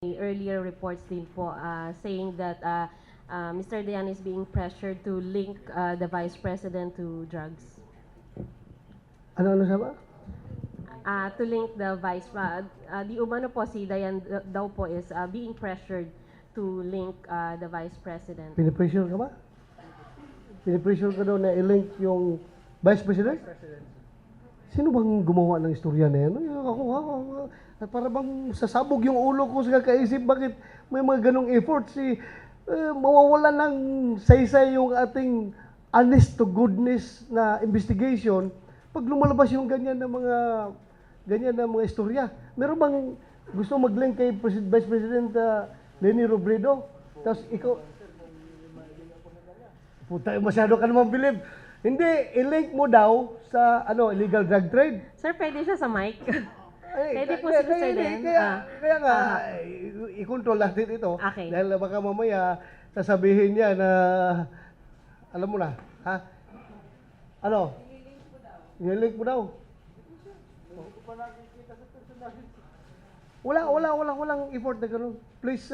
Earlier reports din po saying that Mr. Dayan is being pressured to link the Vice President to drugs. Ano sabi? To link the di umano po si Dayan daw po is being pressured to link the Vice President. Pinipressure ka ba? Pinipressure ka daw na i-link yung Vice President? Sino bang gumawa ng istorya na yan? Ako, para bang sasabog yung ulo ko sa kakaisip, bakit may mga ganong effort mawawala ng saysay yung ating honest to goodness na investigation pag lumalabas yung ganyan na mga istorya. Meron bang gusto mag-link kay Vice President Leni Robredo? Tapos ikaw, puta, masyado ka naman bilib. Hindi, i-link mo daw sa illegal drug trade. Sir, pwede siya sa mic? Pwede po Kaya- si Mr. Dayan. Kaya nga, i-control natin ito. Okay. Dahil baka mamaya, sasabihin niya na, alam mo na, ha? Ano? I-link mo daw. Walang effort na gano'n. Please,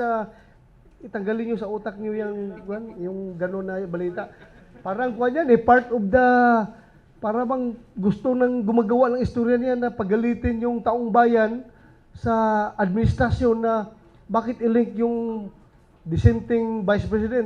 itanggalin niyo sa utak niyo yung gano'n na balita. Parang kuha yan, part of the, para bang gusto nang gumagawa ng istorya niya na pagalitin yung taong bayan sa administrasyon na bakit i-link yung dissenting Vice President.